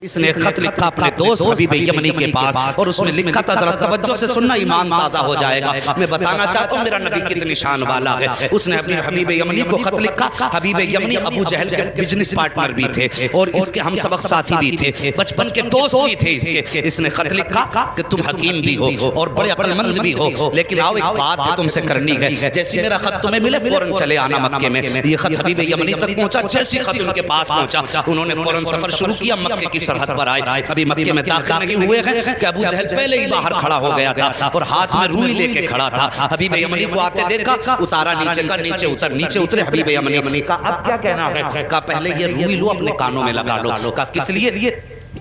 اس نے خط لکھا اپنے دوست حبیب یمنی کے پاس اور اس میں لکھا تھا، ذرا توجہ سے سننا ایمان تازہ ہو جائے گا۔ میں بتانا چاہتا ہوں میرا نبی کتنی شان والا ہے۔ اس نے اپنے حبیب یمنی کو خط لکھا۔ حبیب یمنی ابو جہل کے بزنس پارٹنر بھی تھے اور اس کے ہم سبق ساتھی بھی تھے، بچپن کے دوست بھی تھے اس کے۔ اس نے خط لکھا کہ تم حکیم بھی ہو اور بڑے عقل مند بھی ہو، لیکن آؤ ایک بات ہے تم سے کرنی ہے، جیسی میرا خط تمہیں ملے فوراً چلے آنا مکے میں۔ یہ خط حبیب یمنی تک پہنچا، جیسی خط ان کے پاس پہنچا انہوں نے فوراً سفر شروع کیا، مکے کی سرحد پر آئے۔ ابھی مکے میں داخل نہیں ہوئے ہیں کہ ابو جہل پہلے ہی باہر کھڑا ہو گیا تھا اور ہاتھ میں روئی لے کے کھڑا تھا۔ حبیب یمنی کو آتے دیکھا، اتارا نیچے کا، نیچے اتر، نیچے اترے حبیب یمنی کا اب کیا کہنا ہے؟ کہا پہلے یہ روئی لو اپنے کانوں میں لگا لو۔ کہا کس لیے؟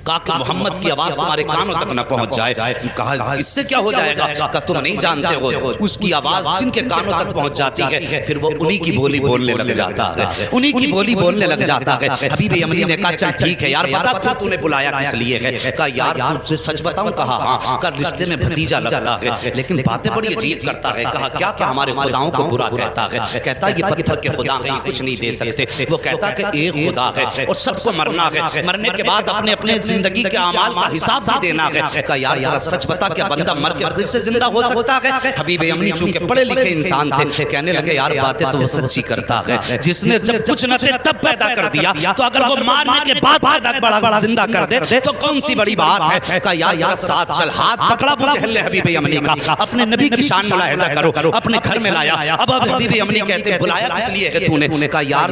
کہا کہ محمد کی آواز تمہارے کانوں تک نہ پہنچ جائے۔ کہا اس سے کیا ہو جائے گا؟ کہا تم نہیں جانتے ہو، اس کی آواز جن کے کانوں تک پہنچ جاتی ہے پھر وہ انہی کی بولی بولنے لگ جاتا ہے، انہی کی بولی بولنے لگ جاتا ہے۔ حبیب یمنی نے کہا چل ٹھیک ہے یار، بتا تو نے بلایا کس لیے ہے؟ کہا یار تجھ سے سچ بتاؤں؟ کہا ہاں۔ کہا رشتے میں بھتیجا لگتا ہے لیکن باتیں بڑی عجیب کرتا ہے۔ کہا کیا؟ کہ ہمارے خداؤں کو برا کہتا ہے، کہتا یہ پتھر کے خدا ہیں، یہ کچھ نہیں دے سکتے۔ وہ کہتا کہ ایک خدا ہے اور سب کو مرنا ہے، مرنے کے بعد اپنے اپنے زندگی کے اعمال کا حساب بھی دینا ہے۔ کہا یار ذرا سچ بتا کیا بندہ مر کے پھر سے زندہ ہو سکتا ہے؟ حبیب یمنی چونکہ پڑھے لکھے انسان تھے، کہنے لگے یار باتیں تو وہ سچی کرتا ہے، جس نے جب کچھ نہ تھے تب پیدا کر دیا تو اگر وہ مارنے کے بعد پیدا بڑا زندہ کر دے تو کون سی بڑی بات ہے؟ کہا یار ذرا ساتھ چل۔ ہاتھ پکڑا ابو جہل نے حبیب یمنی کا، اپنے نبی کی شان ملاحظہ کرو، اپنے گھر میں لایا۔ اب حبیب یمنی کہتے بلایا کس لیے ہے تو نے؟ کہا یار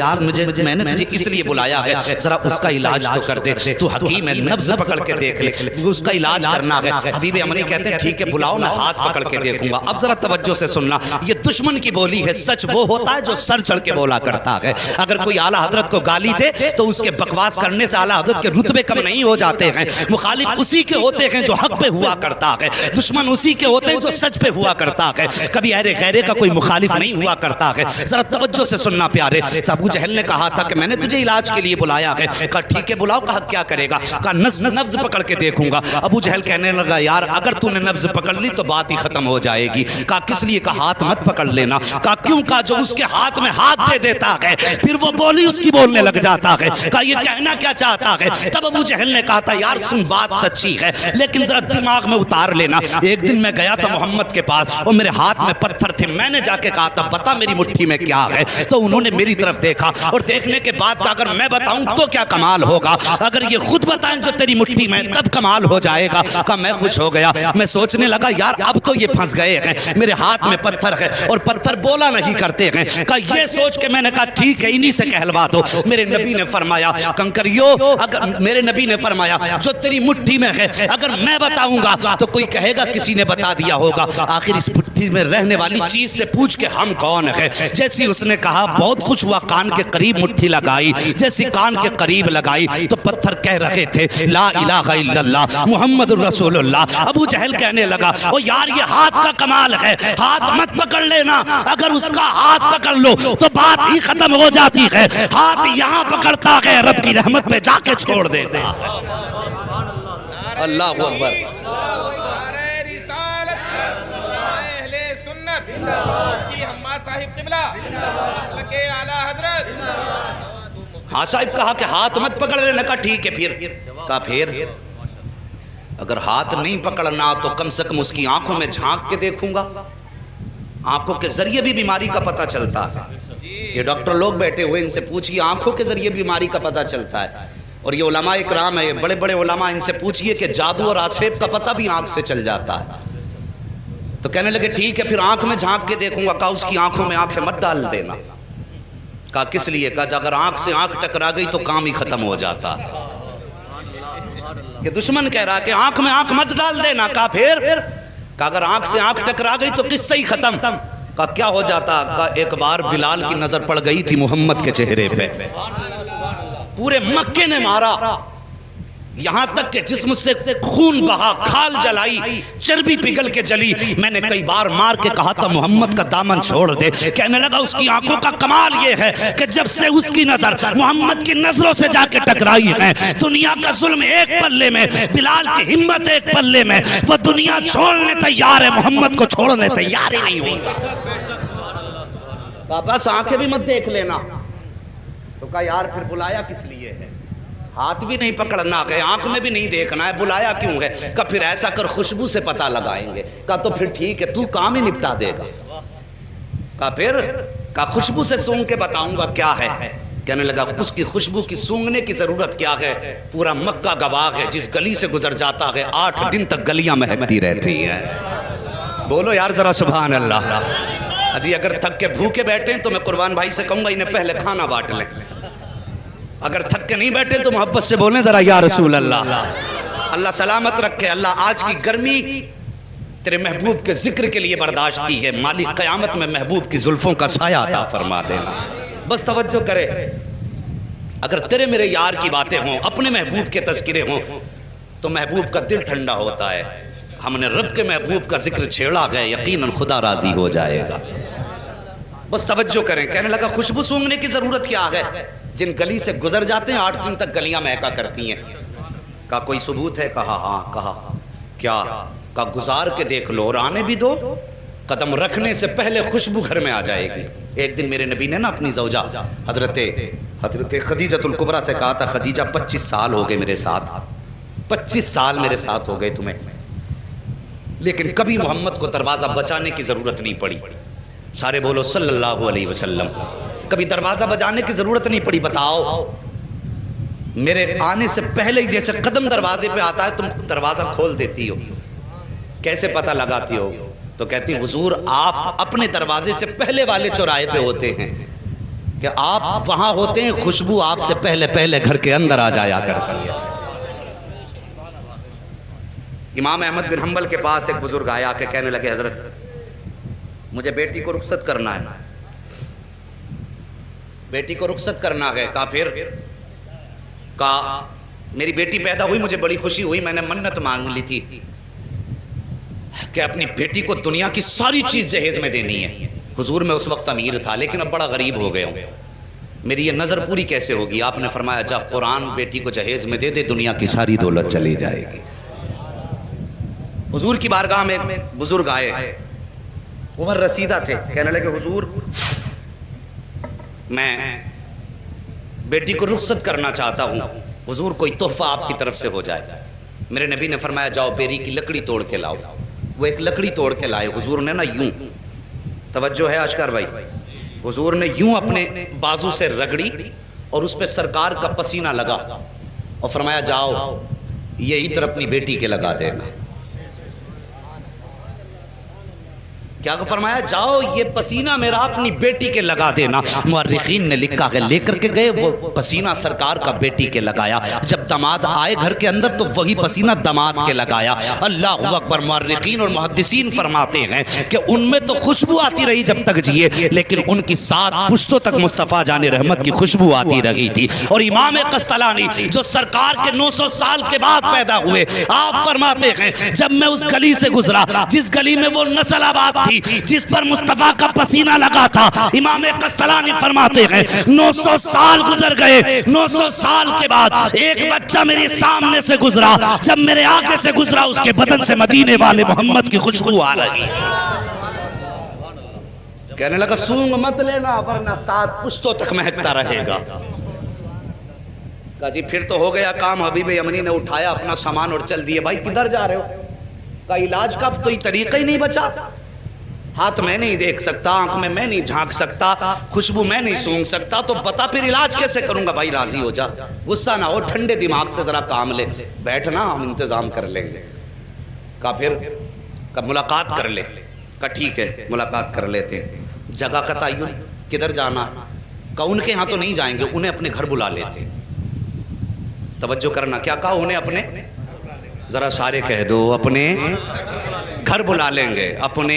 میں نے تجھے اس لیے بلایا ہے، ذرا اس کا علاج تو کر دے، تو حکیم ہے، نبض پکڑ کے دیکھ لے، اس کا علاج کرنا ہے۔ حبیب یمنی کہتے ہیں ٹھیک ہے بلاؤ، میں ہاتھ پکڑ کے دیکھوں گا۔ اب ذرا توجہ سے سننا، یہ دشمن کی بولی ہے، سچ وہ ہوتا ہے جو سر چڑھ کے بولا کرتا ہے۔ اگر کوئی اعلیٰ حضرت کو گالی دے تو اس کے بکواس کرنے سے اعلیٰ حضرت کے رتبے کم نہیں ہو جاتے ہیں۔ مخالف اسی کے ہوتے ہیں جو حق پہ ہوا کرتا ہے، دشمن اسی کے ہوتے ہیں جو سچ پہ ہوا کرتا ہے، کبھی اہل غیرے کا کوئی مخالف نہیں ہوا کرتا ہے۔ ذرا توجہ سے سننا پیارے۔ ابو جہل نے کہا تھا کہ میں نے تجھے علاج کے لیے بلایا ہے۔ کہا ٹھیک ہے بلاؤ۔ کہا کیا کرے گا؟ کہا نبض پکڑ کے دیکھوں گا۔ ابو جہل کہنے لگا یار اگر تو نے نبض پکڑ لی تو بات ہی ختم ہو جائے گی۔ کہا کس لیے؟ کہا ہاتھ مت پکڑ لینا۔ کہا کیوں؟ کہا جو اس کے ہاتھ میں ہاتھ دے دیتا ہے پھر وہ بولی اس کی بولنے لگ جاتا ہے۔ کہا یہ کہنا کیا چاہتا ہے؟ تب ابو جہل نے کہا تھا یار سن بات سچی ہے لیکن ذرا دماغ میں اتار لینا۔ ایک دن میں گیا تھا محمد کے پاس اور میرے ہاتھ میں پتھر تھے، میں نے جا کے کہا تھا بتا میری مٹھی میں کیا ہے، تو انہوں نے میری طرف دیکھا اور دیکھنے کے بعد کہا اگر میں بتاؤں تو کیا کمال ہوگا، اگر یہ خود بتائیں جو تیری مٹھی میں تب کمال ہو جائے گا۔ کہا میں خوش ہو گیا، میں سوچنے لگا یار اب تو یہ پھنس گئے ہیں، میرے ہاتھ میں پتھر ہے اور پتھر بولا نہیں کرتے ہیں۔ کہا یہ سوچ کے میں نے کہا ٹھیک ہے انہی سے کہلوا دو۔ میرے نبی نے فرمایا کنکریو، اگر میرے نبی نے فرمایا جو تیری مٹھی میں ہے اگر میں بتاؤں گا تو کوئی کہے گا کسی نے بتا دیا ہوگا، آخر اس مٹھی میں رہنے والی چیز سے پوچھ کے ہم کون ہے۔ جیسی اس نے کہا بہت خوش ہوا، کان کے قریب مٹھی لگائی، جیسی کان کے قریب لگائی تو پتھر کہہ رہے تھے لا الہ الا اللہ محمد الرسول اللہ۔ ابو جہل کہنے لگا او یار یہ ہاتھ کا کمال ہے، ہاتھ مت پکڑ لینا، اگر اس کا ہاتھ پکڑ لو تو بات ہی ختم ہو جاتی ہے، ہاتھ یہاں پکڑتا ہے رب کی رحمت میں جا کے چھوڑ دیتا۔ اللہ اکبر۔ ہاں صاحب کہا کہ ہاتھ مت پکڑ لینا۔ کہا ٹھیک ہے پھر؟ کہا پھر اگر ہاتھ نہیں پکڑنا تو کم سے کم اس کی آنکھوں میں جھانک کے دیکھوں گا، آنکھوں کے ذریعے بھی بیماری کا پتہ چلتا ہے۔ یہ ڈاکٹر لوگ بیٹھے ہوئے ان سے پوچھئے آنکھوں کے ذریعے بیماری کا پتہ چلتا ہے، اور یہ علماء اکرام ہے بڑے بڑے علماء، ان سے پوچھئے کہ جادو اور آسیب کا پتہ بھی آنکھ سے چل جاتا ہے۔ تو کہنے لگے ٹھیک ہے پھر آنکھ میں جھانک کے دیکھوں گا۔ کہا اس کی آنکھوں میں آنکھیں مت ڈال دینا۔ کہا کس لیے؟ کہا اگر آنکھ سے آنکھ ٹکرا گئی تو کام ہی ختم ہو جاتا۔ کہ دشمن کہہ رہا کہ آنکھ میں آنکھ مت ڈال دینا۔ کہا پھر؟ کہا اگر آنکھ سے آنکھ ٹکرا گئی تو قصہ ہی ختم۔ کہا کیا ہو جاتا؟ کہا ایک بار بلال کی نظر پڑ گئی تھی محمد کے چہرے پہ، پورے مکے نے مارا، یہاں تک کہ جسم سے خون بہا، کھال جلائی، چربی پگھل کے جلی۔ میں نے کئی بار مار کے کہا تھا محمد کا دامن چھوڑ دے۔ کہنے لگا اس کی آنکھوں کا کمال یہ ہے کہ جب سے اس کی نظر محمد کی نظروں سے جا کے ٹکرائی ہے، دنیا کا ظلم ایک پلے میں، بلال کی ہمت ایک پلے میں، وہ دنیا چھوڑنے تیار ہے، محمد کو چھوڑنے تیار ہی نہیں ہوگا۔ بس آنکھیں بھی مت دیکھ لینا۔ تو کہا یار پھر بلایا کس لیے ہے؟ ہاتھ بھی نہیں پکڑنا ہے، آنکھ میں بھی نہیں دیکھنا ہے، بلایا کیوں ہے؟ کہا پھر ایسا کر خوشبو سے پتہ لگائیں گے۔ کہا تو پھر ٹھیک ہے، تو کام ہی نپٹا دے گا۔ کہا پھر؟ کہا خوشبو سے سونگ کے بتاؤں گا کیا ہے۔ کہنے لگا اس کی خوشبو کی سونگنے کی ضرورت کیا ہے؟ پورا مکہ گواہ ہے، جس گلی سے گزر جاتا ہے 8 دن تک گلیاں مہکتی رہتی ہیں۔ بولو یار ذرا سبحان اللہ۔ جی اگر تھک کے بھوکے بیٹھیں تو میں قربان بھائی سے کہوں گا انہیں پہلے کھانا بانٹ لیں، اگر تھک کے نہیں بیٹھے تو محبت سے بولیں ذرا یا رسول اللہ۔ اللہ سلامت رکھے، اللہ آج کی گرمی تیرے محبوب کے ذکر کے لیے برداشت کی ہے، مالک قیامت میں محبوب کی زلفوں کا سایہ عطا فرما دینا۔ بس توجہ کرے، اگر تیرے میرے یار کی باتیں ہوں، اپنے محبوب کے تذکرے ہوں تو محبوب کا دل ٹھنڈا ہوتا ہے۔ ہم نے رب کے محبوب کا ذکر چھیڑا گیا، یقیناً خدا راضی ہو جائے گا۔ بس توجہ کریں۔ کہنے لگا خوشبو سونگنے کی ضرورت کیا ہے؟ جن گلی سے گزر جاتے ہیں 8 دن تک گلیاں مہکا کرتی ہیں۔ کہا کوئی ثبوت ہے؟ کہا ہاں۔ کہا کیا؟ کہا گزار کے دیکھ لو اور آنے بھی دو، قدم رکھنے سے پہلے خوشبو گھر میں آ جائے گی۔ ایک دن میرے نبی نے نا اپنی زوجہ حضرت خدیجۃ الکبریٰ سے کہا تھا، خدیجہ 25 سال ہو گئے میرے ساتھ، 25 سال میرے ساتھ ہو گئے تمہیں، لیکن کبھی محمد کو دروازہ بچانے کی ضرورت نہیں پڑی۔ سارے بولو صلی اللہ علیہ وسلم۔ کبھی دروازہ بجانے کی ضرورت نہیں پڑی۔ بتاؤ میرے آنے سے پہلے ہی جیسے قدم دروازے پہ آتا ہے تم دروازہ کھول دیتی ہو، کیسے پتہ لگاتی ہو؟ تو کہتی حضور آپ اپنے دروازے سے پہلے والے چوراہے پہ ہوتے ہیں، کہ آپ وہاں ہوتے ہیں، خوشبو آپ سے پہلے گھر کے اندر آ جایا کرتی ہے۔ امام احمد بن حنبل کے پاس ایک بزرگ آیا کہ کہنے لگے حضرت مجھے بیٹی کو رخصت کرنا ہے، بیٹی کو رخصت کرنا ہے۔ کہا پھر؟ کہا میری بیٹی پیدا ہوئی، مجھے بڑی خوشی ہوئی، میں نے منت مانگ لی تھی کہ اپنی بیٹی کو دنیا کی ساری چیز جہیز میں دینی ہے۔ حضور میں اس وقت امیر تھا لیکن اب بڑا غریب ہو گیا ہوں، میری یہ نظر پوری کیسے ہوگی؟ آپ نے فرمایا جا قرآن بیٹی کو جہیز میں دے دے، دنیا کی ساری دولت چلی جائے گی۔ حضور کی بارگاہ میں ایک بزرگ آئے، عمر رسیدہ تھے، کہنے لگے حضور میں بیٹی کو رخصت کرنا چاہتا ہوں، حضور کوئی تحفہ آپ کی طرف سے ہو جائے۔ میرے نبی نے فرمایا جاؤ بیری کی لکڑی توڑ کے لاؤ۔ وہ ایک لکڑی توڑ کے لائے، حضور نے نا یوں، توجہ ہے اشکر بھائی، حضور نے یوں اپنے بازو سے رگڑی اور اس پہ سرکار کا پسینہ لگا اور فرمایا جاؤ یہ عطر اپنی بیٹی کے لگا دینا۔ کیا فرمایا؟ جاؤ یہ پسینہ میرا اپنی بیٹی کے لگا دینا۔ مورخین نے لکھا ہے لے کر کے گئے وہ پسینہ سرکار کا بیٹی کے لگایا، جب داماد آئے گھر کے اندر تو وہی پسینہ داماد کے لگایا۔ اللہ اکبر۔ مورخین اور محدثین فرماتے ہیں کہ ان میں تو خوشبو آتی رہی جب تک جیے، لیکن ان کی 7 پشتوں تک مصطفیٰ جان رحمت کی خوشبو آتی رہی تھی۔ اور امام قسطلانی جو سرکار کے 900 سال کے بعد پیدا ہوئے، آپ فرماتے ہیں جب میں اس گلی سے گزرا جس گلی میں وہ نسل آباد تھی جس پر مصطفیٰ کا پسینہ لگا تھا، امام قسطلانی فرماتے ہیں 900 سال گزر گئے، 900 سال کے بعد ایک بچہ میرے سامنے سے گزرا، جب میرے آگے سے گزرا اس کے بدن سے مدینے والے محمد کی خوشبو آ رہی۔ کہنے لگا سونگ مت لینا ورنہ 7 پشتوں تک مہکتا رہے گا۔ کہا جی پھر تو ہو گیا کام۔ حبیب یمنی نے اٹھایا اپنا سامان اور چل دیے۔ بھائی کدھر جا رہے ہو؟ کہا علاج کا تو یہ طریقہ ہی نہیں بچا، ہاتھ میں نہیں دیکھ سکتا، آنکھ میں نہیں جھانک سکتا، خوشبو میں نہیں سونگ سکتا، تو بتا پھر علاج کیسے کروں گا؟ بھائی راضی ہو جا، غصہ نہ ہو، ٹھنڈے دماغ سے ذرا کام لے، بیٹھنا ہم انتظام کر لیں گے۔ کہا پھر؟ کہا ملاقات کر لے۔ کہا ٹھیک ہے ملاقات کر لیتے۔ جگہ کا تعین، کدھر جانا؟ کہا ان کے ہاں تو نہیں جائیں گے، انہیں اپنے گھر بلا لیتے۔ توجہ کرنا، کیا کہا؟ انہیں اپنے، ذرا سارے کہہ دو، اپنے گھر بلا لیں گے، اپنے۔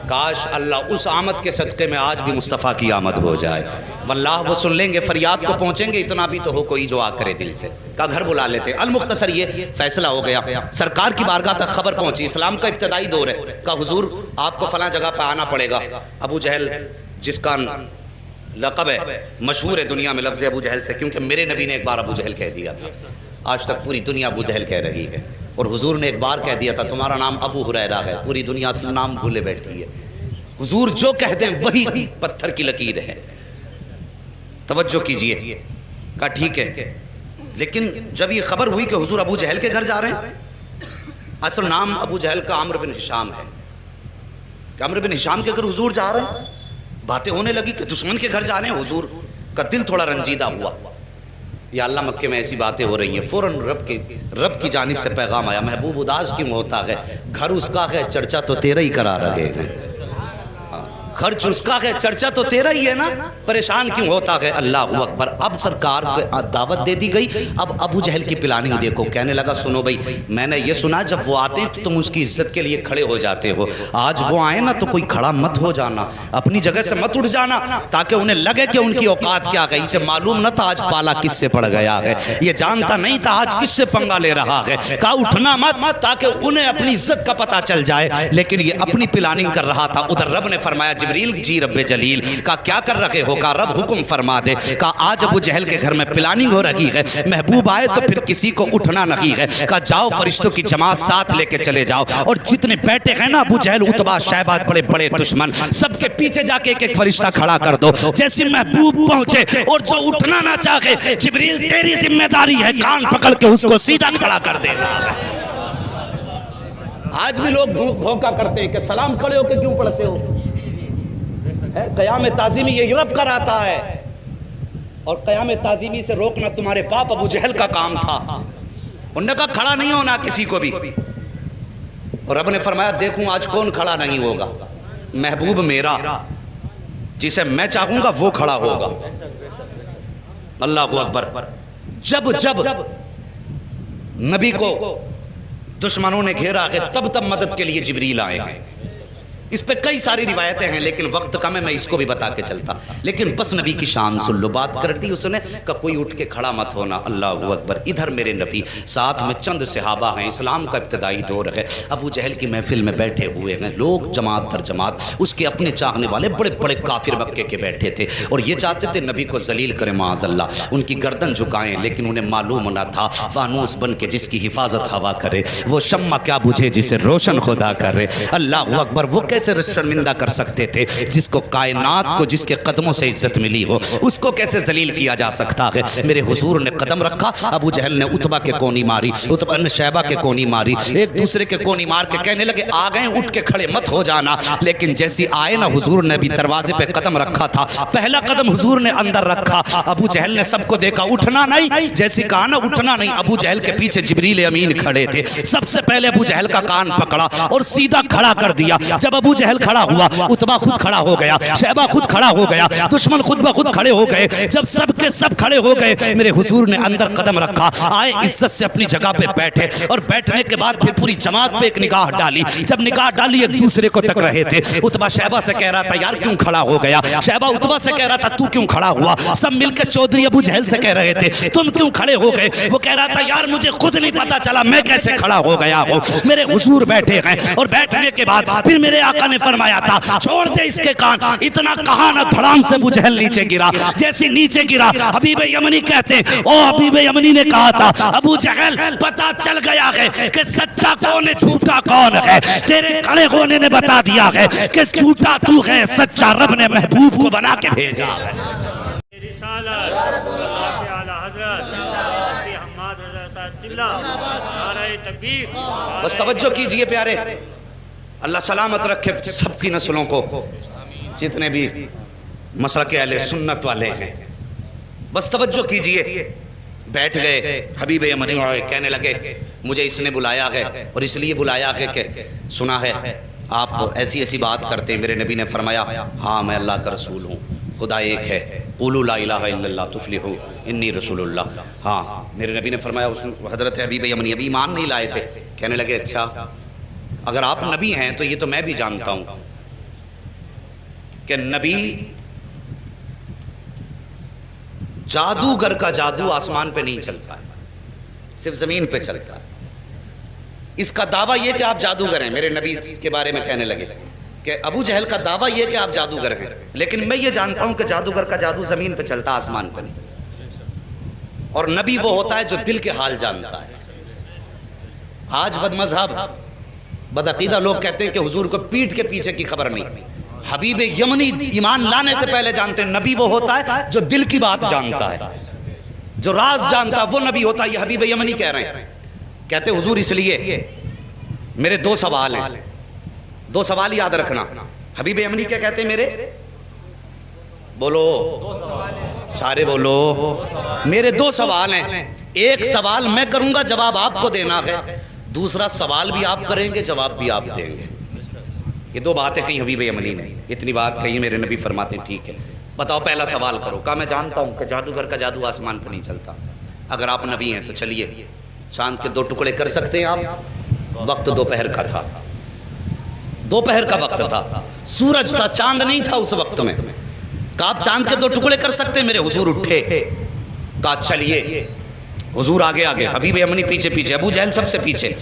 کاش اللہ اس آمد کے صدقے میں آج بھی مصطفیٰ کی آمد ہو جائے، واللہ وہ سن لیں گے، فریاد کو پہنچیں گے، اتنا بھی تو ہو کوئی جو آ کرے دل سے۔ کہا گھر بلا لیتے۔ المختصر یہ فیصلہ ہو گیا، سرکار کی بارگاہ تک خبر پہنچی، اسلام کا ابتدائی دور ہے۔ کہا حضور آپ کو فلاں جگہ پہ آنا پڑے گا۔ ابو جہل جس کا لقب ہے، مشہور ہے دنیا میں لفظ ابو جہل سے، کیونکہ میرے نبی نے ایک بار ابو جہل کہہ دیا تھا، آج تک پوری دنیا ابو جہل کہہ رہی ہے، اور حضور نے ایک بار کہہ دیا تھا تمہارا نام ابو ہریرہ ہے، پوری دنیا سے نام بھولے بیٹھی ہے۔ حضور جو کہہ دیں وہی پتھر کی لکیر ہے۔ توجہ کیجئے۔ کہا ٹھیک ہے لیکن جب یہ خبر ہوئی کہ حضور ابو جہل کے گھر جا رہے ہیں، اصل نام ابو جہل کا عمرو بن ہشام ہے، کہ عمرو بن ہشام کے گھر حضور جا رہے ہیں، باتیں ہونے لگی کہ دشمن کے گھر جا رہے ہیں، حضور کا دل تھوڑا رنجیدہ ہوا، یا اللہ مکے میں ایسی باتیں ہو رہی ہیں، فوراً رب کی جانب سے پیغام آیا، محبوب اداس کیوں ہوتا ہے، گھر اس کا ہے چرچا تو تیرا ہی کرا رہے ہیں، خرچ اس کا ہے چرچا تو تیرا ہی ہے نا، پریشان کیوں ہوتا ہے، اللہ اکبر۔ اب سرکار کو دعوت دے دی گئی، اب ابو جہل کی پلاننگ دیکھو، کہنے لگا سنو بھائی، میں نے یہ سنا جب وہ آتے ہیں تو تم اس کی عزت کے لیے کھڑے ہو جاتے ہو، آج وہ آئے نا تو کوئی کھڑا مت ہو جانا، اپنی جگہ سے مت اٹھ جانا، تاکہ انہیں لگے کہ ان کی اوقات کیا گئی، اسے معلوم نہ تھا آج پالا کس سے پڑ گیا ہے، یہ جانتا نہیں تھا آج کس سے پنگا لے رہا ہے، کہا اٹھنا مت تاکہ انہیں اپنی عزت کا پتہ چل جائے، لیکن یہ اپنی پلاننگ کر رہا تھا۔ ادھر رب نے فرمایا جبریل جی رب جلیل، کہا کیا کر رہے ہو، کہا رب حکم فرما دے، کہا آج ابو جہل کے گھر میں پلاننگ ہو رہی ہے، محبوب آئے تو پھر کسی کو اٹھنا نہیں ہے، کہا جاؤ فرشتوں کی جماعت ساتھ لے کے چلے جاؤ، اور جتنے بیٹے ہیں نا ابو جہل عتبہ شیبہ بڑے بڑے دشمن، سب کے پیچھے جا کے ایک ایک فرشتہ کھڑا کر دو، جیسے محبوب پہنچے اور جو اٹھنا نہ چاہے، جبریل تیری ذمہ داری ہے کان پکڑ کے اس کو سیدھا کھڑا کر دینا۔ آج بھی لوگ بھوکا کرتے ہیں کہ سلام کھڑے ہو کے کیوں پڑھتے ہو، قیام تعظیمی یہ رب کراتا ہے، اور قیام تعظیمی سے روکنا تمہارے باپ ابو جہل کا کام تھا، انہوں نے کہا کھڑا نہیں ہونا کسی کو بھی، اور رب نے فرمایا دیکھوں آج کون کھڑا نہیں ہوگا، محبوب میرا جسے میں چاہوں گا وہ کھڑا ہوگا، اللہ اکبر۔ جب نبی کو دشمنوں نے گھیرا ہے تب مدد کے لیے جبریل آئے ہیں، اس پہ کئی ساری روایتیں ہیں لیکن وقت کم ہے، میں اس کو بھی بتا کے چلتا، لیکن بس نبی کی شان سن لو، بات کر دی اس نے کہ کوئی اٹھ کے کھڑا مت ہونا، اللہ اکبر۔ ادھر میرے نبی ساتھ میں چند صحابہ ہیں، اسلام کا ابتدائی دور ہے، ابو جہل کی محفل میں بیٹھے ہوئے ہیں لوگ جماعت در جماعت، اس کے اپنے چاہنے والے بڑے بڑے کافر مکے کے بیٹھے تھے، اور یہ چاہتے تھے نبی کو ذلیل کریں معاذ اللہ، ان کی گردن جھکائیں، لیکن انہیں معلوم نہ تھا فانوس بن کے جس کی حفاظت ہوا کرے وہ شمع کیا بجھے جسے روشن خدا کرے، اللہ اکبر۔ وہ کیسے شرمندہ کر سکتے تھے جس کو کائنات کو جس کے قدموں سے عزت ملی ہو، اس کو کیسے ذلیل کیا جا سکتا ہے۔ میرے حضور نے قدم رکھا، ابو جہل نے عتبہ کے کونی ماری، عتبہ نے شیبہ کے کونی ماری، ایک دوسرے کے کونی مار کے کہنے لگے آ گئے اٹھ کے کھڑے مت ہو جانا، لیکن جیسی آئے نا حضور نے بھی دروازے پہ قدم رکھا تھا، پہلا قدم حضور نے اندر رکھا، ابو جہل نے سب کو دیکھا اٹھنا نہیں، جیسی کہا نا اٹھنا نہیں، ابو جہل کے پیچھے جبریل امین کھڑے تھے، سب سے پہلے ابو جہل کا کان پکڑا اور سیدھا کھڑا کر دیا، جب ابو جہل کھڑا ہوا عتبہ خود کھڑا ہو گیا، شیبہ خود کھڑا ہو گیا، دشمن خود بخود کھڑے ہو گئے، جب سب کے سب کھڑے ہو گئے میرے حضور نے اندر قدم رکھا، آئے عزت سے اپنی جگہ پہ بیٹھے، اور بیٹھنے کے بعد پھر پوری جماعت پہ ایک نگاہ ڈالی، جب نگاہ ڈالی ایک دوسرے کو تک رہے تھے، عتبہ شیبہ سے کہہ رہا تھا یار کیوں کھڑا ہو گیا، شیبہ عتبہ سے کہہ رہا تھا تو کیوں کھڑا ہوا، سب مل کے چودھری ابو جہل سے کہہ رہے تھے تم کیوں کھڑے ہو گئے، وہ کہہ رہا تھا یار مجھے خود نہیں پتا چلا میں کیسے کھڑا ہو گیا ہوں، میرے حضور بیٹھے ہیں، اور بیٹھنے کے بعد پھر میرے آقا نے فرمایا تھا چھوڑ دے اس کے کان، اتنا کہا نہ دھڑام سے ابو جہل نیچے گرا، جیسے نیچے گرا حبیب یمنی کہتے ہیں او حبیب یمنی نے کہا تھا ابو جہل پتا چل گیا ہے کہ سچا کون ہے جھوٹا کون ہے، تیرے کھڑے ہونے نے بتا دیا ہے کہ جھوٹا تو ہے، سچا رب نے محبوب کو بنا کے بھیجا ہے۔ بس توجہ کیجئے پیارے، اللہ سلامت رکھے سب کی نسلوں کو، جتنے بھی مسلک اہل سنت والے ہیں، بس توجہ کیجئے۔ بیٹھ گئے، حبیب یمنی کہنے لگے مجھے اس نے بلایا ہے اور اس لیے بلایا ہے کہ سنا ہے آپ ایسی ایسی بات کرتے ہیں، میرے نبی نے فرمایا ہاں میں اللہ کا رسول ہوں، خدا ایک ہے، قولوا لا الہ الا اللہ تفلحوا انی رسول اللہ۔ ہاں میرے نبی نے فرمایا، حضرت حبیب یمنی ابھی ایمان نہیں لائے تھے، کہنے لگے اچھا اگر آپ نبی ہیں تو یہ تو میں بھی جانتا ہوں کہ نبی جادوگر کا جادو آسمان پہ نہیں چلتا ہے، صرف زمین پہ چلتا ہے۔ اس کا دعویٰ یہ کہ آپ جادوگر ہیں، میرے نبی کے بارے میں کہنے لگے کہ ابو جہل کا دعویٰ یہ کہ آپ جادوگر ہیں، لیکن میں یہ جانتا ہوں کہ جادوگر کا جادو زمین پہ چلتا آسمان پہ نہیں، اور نبی وہ ہوتا ہے جو دل کے حال جانتا ہے۔ آج بد مذہب بدعقیدہ لوگ کہتے ہیں کہ حضور کو پیٹھ کے پیچھے کی خبر نہیں، حبیب یمنی ایمان لانے سے پہلے جانتے ہیں نبی وہ ہوتا ہے جو دل کی بات جانتا ہے۔ جو راز جانتا وہ نبی ہوتا. یہ حبیب یمنی کہہ رہے ہیں. کہتے حضور اس لیے میرے 2 سوال ہیں, 2 سوال یاد رکھنا. حبیب یمنی کیا کہتے ہیں میرے؟ بولو سارے بولو. میرے 2 سوال ہیں. ایک سوال میں کروں گا, جواب آپ کو دینا ہے. دوسرا سوال بھی آپ کریں گے, جواب بھی آپ دیں گے. یہ 2 باتیں کہیں حبیب یمنی نے. اتنی بات کہی, میرے نبی فرماتے ہیں ٹھیک ہے بتاؤ پہلا سوال کرو. کہا میں جانتا ہوں کہ جادوگر کا جادو آسمان پہ نہیں چلتا. اگر آپ نبی ہیں تو چلیے, چاند کے 2 ٹکڑے کر سکتے ہیں آپ؟ وقت دوپہر کا تھا, دوپہر کا وقت تھا, سورج تھا, چاند نہیں تھا اس وقت میں. کہا آپ چاند کے 2 ٹکڑے کر سکتے ہیں؟ میرے حضور اٹھے, کہا چلیے. حضور آگے آگے, حبیب یمنی پیچھے پیچھے, ابو جہل سب سے پیچھے.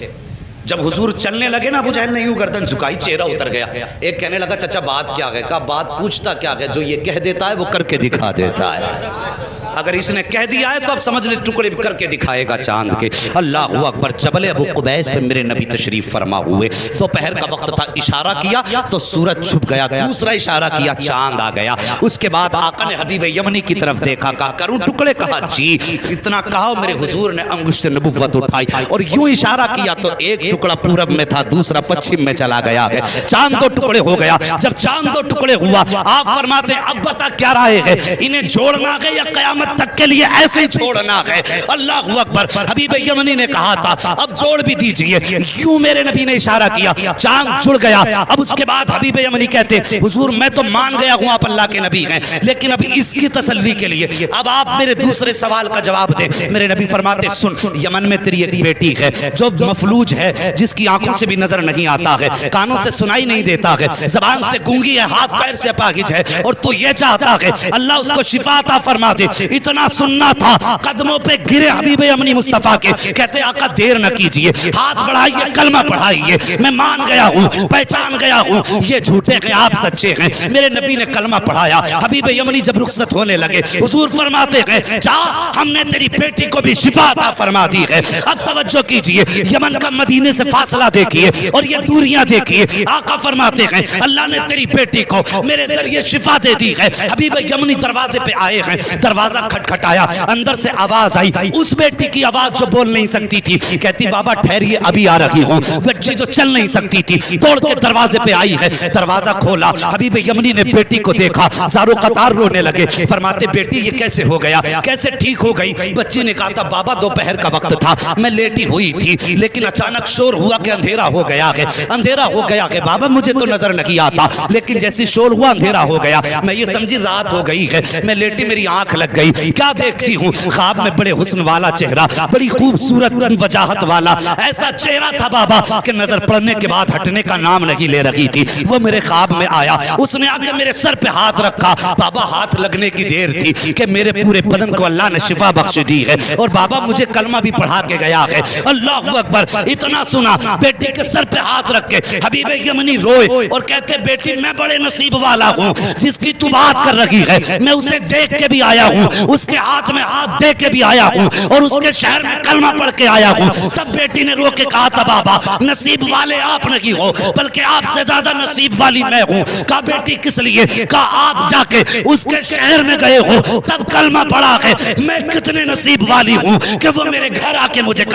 جب حضور چلنے لگے نا, ابو جہل نے یوں گردن جھکائی, چہرہ اتر گیا. ایک کہنے لگا چچا بات کیا ہے؟ کہا بات پوچھتا کیا ہے, جو یہ کہہ دیتا ہے وہ کر کے دکھا دیتا ہے. اگر اس نے کہہ دیا ہے تو اب سمجھ لے ٹکڑے کر کے دکھائے گا چاند کے. اللہ اکبر. جبل ابو قبیس پہ میرے نبی تشریف فرما ہوئے. دوپہر کا وقت تھا, اشارہ کیا تو سورج چھپ گیا. دوسرا اشارہ کیا, چاند آ گیا. اس کے بعد آقا نے حبیب یمنی کی طرف دیکھا, کہا کروں ٹکڑے؟ کہا جی. اتنا کہا میرے حضور نے انگشت نبوت اٹھائی اور یوں اشارہ کیا تو ایک ٹکڑا پورب میں تھا, دوسرا پچھم میں چلا گیا ہے. چاند 2 ٹکڑے ہو گیا. جب چاند 2 ٹکڑے ہوا, آپ فرماتے ہیں اب بتا کیا رائے ہے, انہیں جوڑنا ہے یا قیامت تک کے لیے ایسے ہی چھوڑنا ہے؟ اللہ اکبر. حبیب یمنی نے کہا تھا اب جوڑ بھی دیجئے. یوں میرے نبی نے اشارہ کیا, چاند جڑ گیا. اب اس کے بعد حبیب یمنی کہتے حضور میں تو مان گیا ہوں آپ اللہ کے نبی ہیں, لیکن اب اس کی تسلی کے لیے اب آپ میرے دوسرے سوال کا جواب دیں. میرے نبی فرماتے سن, یمن میں تیری ایک بیٹی ہے جو مفلوج ہے, جس کی آنکھوں سے بھی نظر نہیں آتا ہے, کانوں سے سنائی نہیں دیتا ہے, زبان سے گونگی ہے, ہاتھ پیر سے اپاہج ہے, اور تو یہ چاہتا ہے اللہ اس کو شفا عطا فرما دے. اتنا سننا تھا, قدموں پہ گرے حبیب یمنی مصطفیٰ کے, کہتے آقا دیر نہ کیجئے, ہاتھ بڑھائیے, کلمہ پڑھائیے. میں مان گیا ہوں, پہچان گیا ہوں یہ جھوٹے ہیں آپ سچے ہیں. میرے نبی نے کلمہ پڑھایا. حبیب یمنی جب رخصت ہونے لگے, حضور فرماتے ہیں جا, ہم نے تیری بیٹی کو بھی شفا عطا فرما دی ہے. اب توجہ کیجئے, یمن کا مدینے سے فاصلہ دیکھیے اور یہ دوریاں دیکھیے. آقا فرماتے ہیں اللہ نے تیری بیٹی کو میرے ذریعے شفا دے دی ہے. حبیب یمنی دروازے پہ آئے ہیں, دروازہ کھٹکھٹایا, اندر سے آواز آئی, اس بیٹی کی آواز جو بول نہیں سکتی تھی. کہتی بابا ٹھہریے ابھی آ رہی ہوں. بچی جو چل نہیں سکتی تھی توڑ کے دروازے پہ آئی ہے. دروازہ کھولا, حبیب یمنی نے بیٹی کو دیکھا, زارو قطار رونے لگے. فرماتے بیٹی یہ کیسے ہو گیا, کیسے ٹھیک ہو گئی؟ بچی نے کہا تھا بابا دوپہر کا وقت تھا, میں لیٹی ہوئی تھی, لیکن اچانک شور ہوا کہ اندھیرا ہو گیا ہے. اندھیرا ہو گیا کہ بابا مجھے تو نظر نہیں آتا, لیکن جیسی شور ہوا اندھیرا ہو گیا. میں یہ سمجھی رات ہو گئی ہے, میں لیٹی, میری آنکھ لگ گئی. کیا دیکھتی ہوں؟ خواب میں بڑے حسن والا چہرہ, بڑی خوبصورت وجاہت والا ایسا چہرہ تھا بابا کہ نظر پڑنے کے بعد ہٹنے کا نام نہیں لے رہی تھی. وہ میرے خواب میں آیا, اس نے آ کے میرے سر پہ ہاتھ رکھا. بابا ہاتھ لگنے کی دیر تھی کہ میرے پورے بدن کو اللہ نے شفا بخش دی ہے, اور بابا مجھے کلمہ بھی پڑھا کے گیا ہے. اللہ اکبر. اتنا سنا, بیٹی کے سر پہ ہاتھ رکھ کے حبیب یمنی روئے اور کہتے بیٹی میں بڑے نصیب والا ہوں, جس کی تو بات کر رہی ہے میں اسے دیکھ کے بھی آیا ہوں, اس کے ہاتھ میں ہاتھ دے کے بھی آیا ہوں, اور اس کے شہر میں کلمہ پڑھ کے آیا ہوں. تب بیٹی نے رو کے کہا تھا بابا نصیب والے آپ نہیں ہو, بلکہ آپ سے زیادہ نصیب والی میں ہوں. کہا بیٹی کس لیے؟ کہا آپ جا کے اس کے شہر میں گئے ہو, تب کلمہ پڑھا ہے, میں کتنے نصیب والی ہوں کہ وہ میرے گھر آ کے مجھے